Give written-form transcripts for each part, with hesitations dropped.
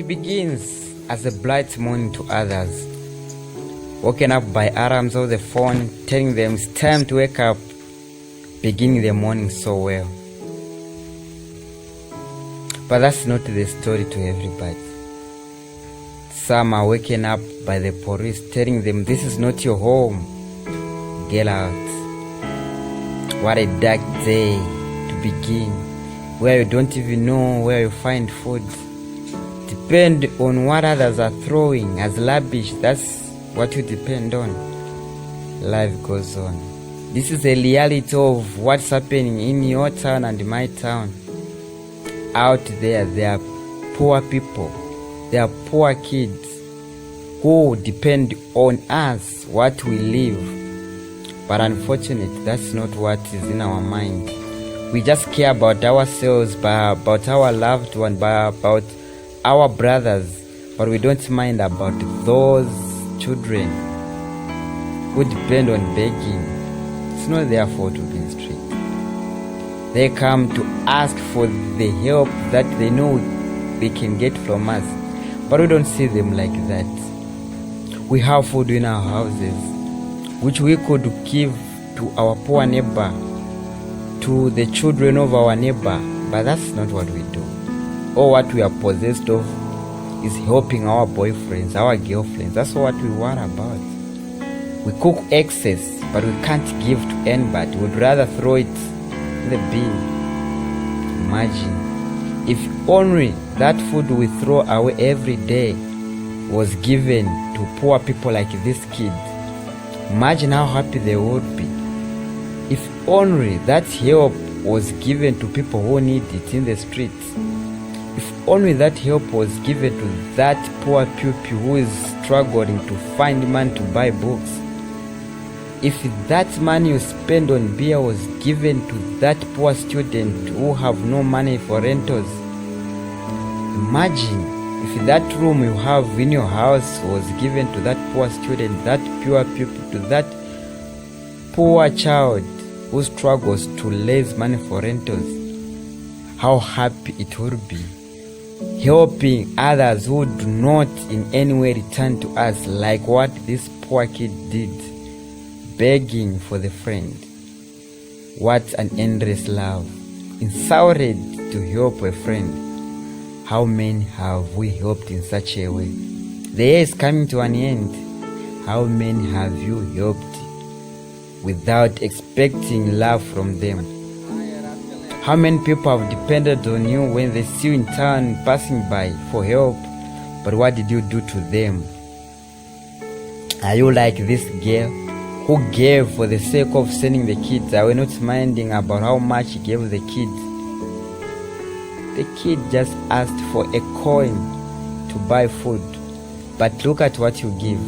It begins as a bright morning to others, woken up by alarms of the phone telling them it's time to wake up, beginning the morning so well. But that's not the story to everybody. Some are waken up by the police telling them this is not your home, get out. What a dark day to begin, where you don't even know where you find food. Depend on what others are throwing as rubbish, that's what you depend on. Life goes on. This is a reality of what's happening in your town and my town. Out there are poor people, there are poor kids who depend on us, what we live. But unfortunately, that's not what is in our mind. We just care about ourselves, about our loved one, about our brothers, but we don't mind about those children who depend on begging. It's not their fault to be in the street. They come to ask for the help that they know they can get from us, but we don't see them like that. We have food in our houses, which we could give to our poor neighbor, to the children of our neighbor, but that's not what we do. All what we are possessed of is helping our boyfriends, our girlfriends. That's what we worry about. We cook excess, but we can't give to anybody. We'd rather throw it in the bin. Imagine if only that food we throw away every day was given to poor people like this kid. Imagine how happy they would be. If only that help was given to people who need it in the streets. If only that help was given to that poor pupil who is struggling to find money to buy books. If that money you spend on beer was given to that poor student who have no money for rentals. Imagine if that room you have in your house was given to that poor student, that poor pupil, to that poor child who struggles to raise money for rentals. How happy it would be. Helping others who do not in any way return to us, like what this poor kid did, begging for the friend. What an endless love, insulted to help a friend. How many have we helped in such a way? The year is coming to an end. How many have you helped without expecting love from them? How many people have depended on you when they see you in town passing by for help, but what did you do to them? Are you like this girl who gave for the sake of sending the kids away, not minding about how much he gave the kid? The kid just asked for a coin to buy food, but look at what you give.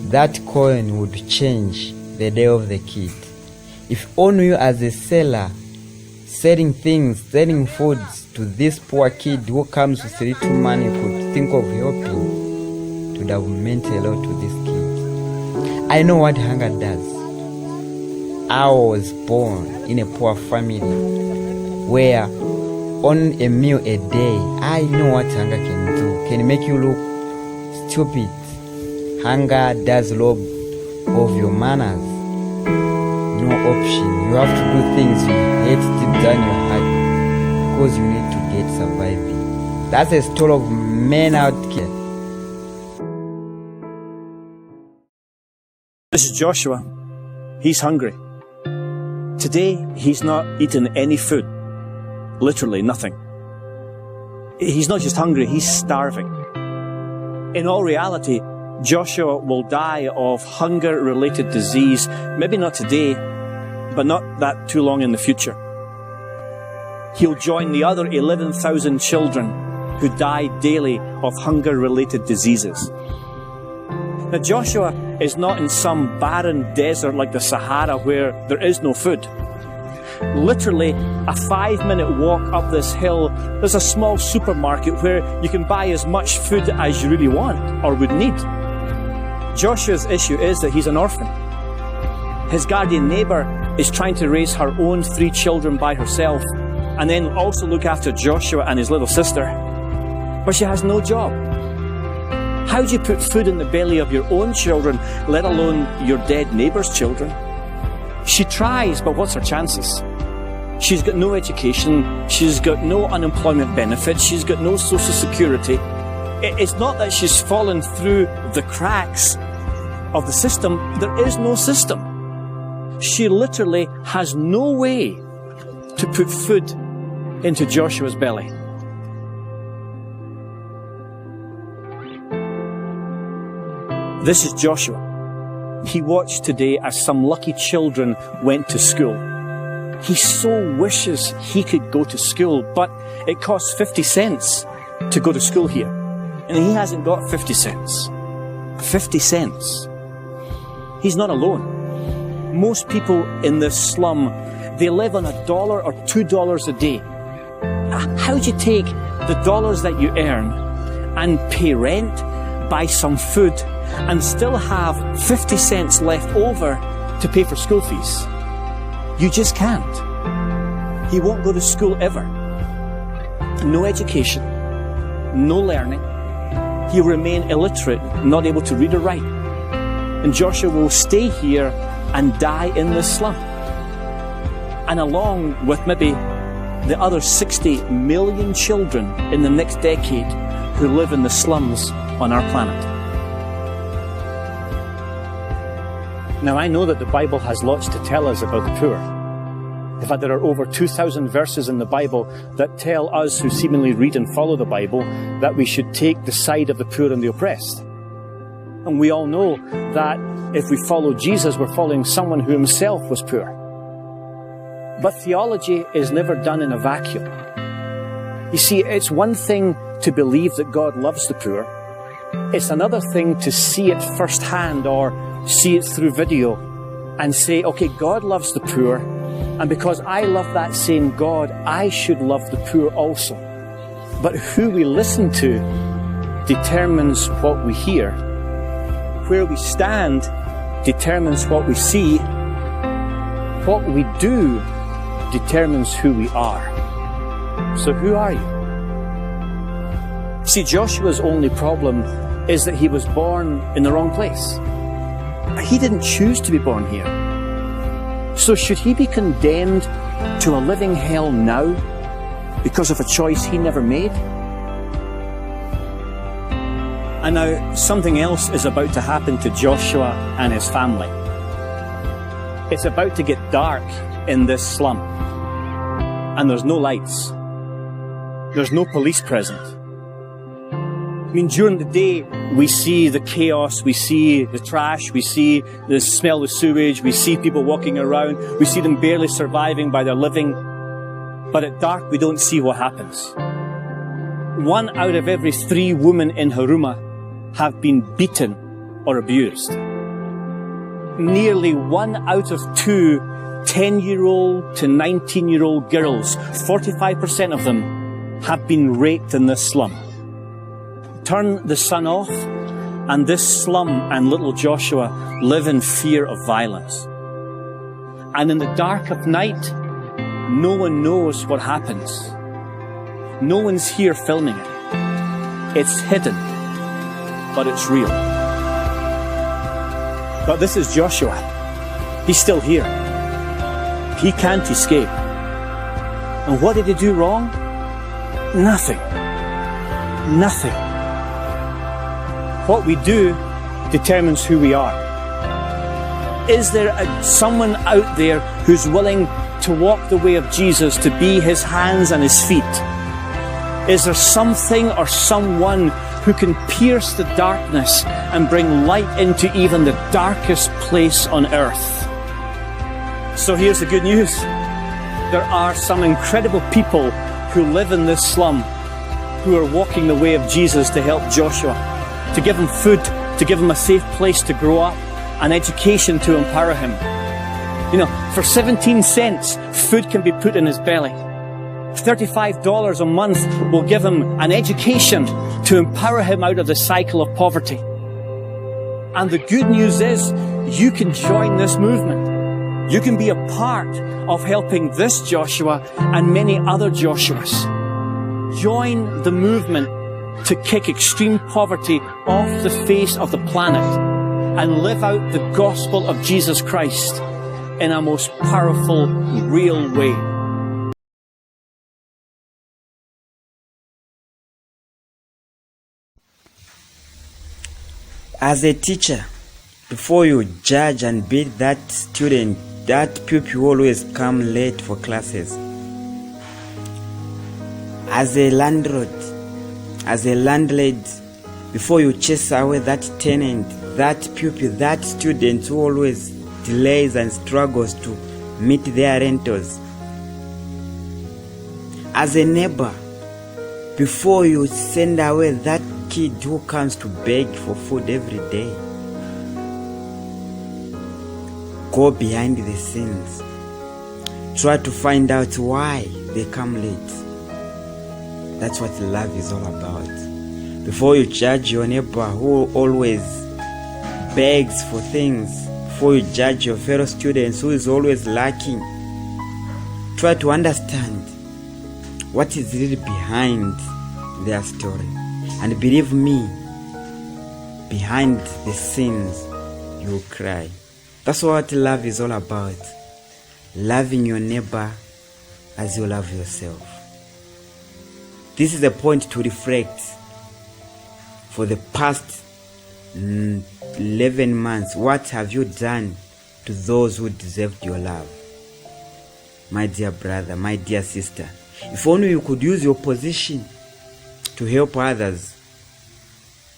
That coin would change the day of the kid. If only you as a seller, selling things, selling foods to this poor kid who comes with little money, could think of helping, it would have meant a lot to this kid. I know what hunger does. I was born in a poor family where on a meal a day, I know what hunger can do. Can make you look stupid. Hunger does rob of your manners. No option. You have to do things you hate deep down your heart because you need to get surviving. That's a story of men out here. This is Joshua. He's hungry. Today, he's not eaten any food. Literally nothing. He's not just hungry, he's starving. In all reality, Joshua will die of hunger-related disease, maybe not today, but not that too long in the future. He'll join the other 11,000 children who die daily of hunger-related diseases. Now, Joshua is not in some barren desert like the Sahara where there is no food. Literally, a 5-minute walk up this hill, there's a small supermarket where you can buy as much food as you really want or would need. Joshua's issue is that he's an orphan. His guardian neighbour is trying to raise her own 3 children by herself and then also look after Joshua and his little sister. but she has no job. How do you put food in the belly of your own children, let alone your dead neighbour's children? She tries, but what's her chances? She's got no education, she's got no unemployment benefits, she's got no social security. It's not that she's fallen through the cracks of the system, there is no system. She literally has no way to put food into Joshua's belly. This is Joshua. He watched today as some lucky children went to school. He so wishes he could go to school, but it costs 50 cents to go to school here. And he hasn't got 50 cents. 50 cents. He's not alone. Most people in this slum, they live on $1 or $2 a day. How do you take the dollars that you earn and pay rent, buy some food, and still have 50 cents left over to pay for school fees? You just can't. He won't go to school ever. No education, no learning. He'll remain illiterate, not able to read or write. And Joshua will stay here and die in this slum. And along with maybe the other 60 million children in the next decade who live in the slums on our planet. Now, I know that the Bible has lots to tell us about the poor. In fact, there are over 2,000 verses in the Bible that tell us who seemingly read and follow the Bible that we should take the side of the poor and the oppressed. And we all know that if we follow Jesus, we're following someone who himself was poor. But theology is never done in a vacuum. You see, it's one thing to believe that God loves the poor. It's another thing to see it firsthand or see it through video and say, okay, God loves the poor, and because I love that same God, I should love the poor also. But who we listen to determines what we hear. Where we stand determines what we see. What we do determines who we are. So who are you? See, Joshua's only problem is that he was born in the wrong place. He didn't choose to be born here. So should he be condemned to a living hell now because of a choice he never made? And now something else is about to happen to Joshua and his family. It's about to get dark in this slum. And there's no lights. There's no police present. I mean, during the day, we see the chaos, we see the trash, we see the smell of sewage, we see people walking around, we see them barely surviving by their living. But at dark, we don't see what happens. 1 out of every 3 women in Haruma have been beaten or abused. Nearly 1 out of 2 10-year-old to 19-year-old girls, 45% of them, have been raped in this slum. Turn the sun off, and this slum and little Joshua live in fear of violence. And in the dark of night, no one knows what happens. No one's here filming it. It's hidden, but it's real. But this is Joshua. He's still here. He can't escape. And what did he do wrong? Nothing. Nothing. What we do determines who we are. Is there someone out there who's willing to walk the way of Jesus, to be his hands and his feet? Is there something or someone who can pierce the darkness and bring light into even the darkest place on earth? So here's the good news. There are some incredible people who live in this slum who are walking the way of Jesus to help Joshua, to give him food, to give him a safe place to grow up, an education to empower him. You know, for 17 cents, food can be put in his belly. $35 a month will give him an education to empower him out of the cycle of poverty. And the good news is, you can join this movement. You can be a part of helping this Joshua and many other Joshuas. Join the movement to kick extreme poverty off the face of the planet and live out the gospel of Jesus Christ in a most powerful, real way. As a teacher, before you judge and beat that student, that pupil who always come late for classes. As a landlord, as a landlady, before you chase away that tenant, that pupil, that student who always delays and struggles to meet their rentals. As a neighbor, before you send away that kid who comes to beg for food every day, go behind the scenes. Try to find out why they come late. That's what love is all about. Before you judge your neighbor who always begs for things, before you judge your fellow students who is always lacking, try to understand what is really behind their story. And believe me, behind the scenes, you will cry. That's what love is all about. Loving your neighbor as you love yourself. This is a point to reflect. For the past 11 months, what have you done to those who deserved your love? My dear brother, my dear sister, if only you could use your position to help others,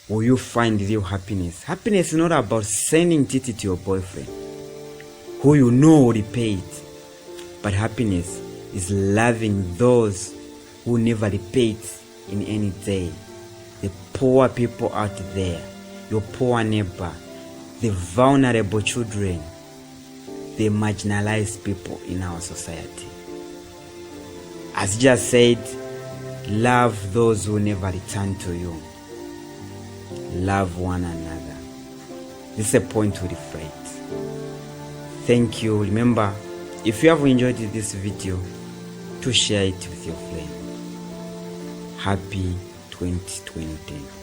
will you find real happiness? Happiness is not about sending titty to your boyfriend, who you know will repay it. But happiness is loving those who never repay it in any day. The poor people out there, your poor neighbor, the vulnerable children, the marginalized people in our society. As Jesus said, love those who never return to you. Love one another. This is a point to reflect. Thank you. Remember, if you have enjoyed this video, to share it with your friend. Happy 2020.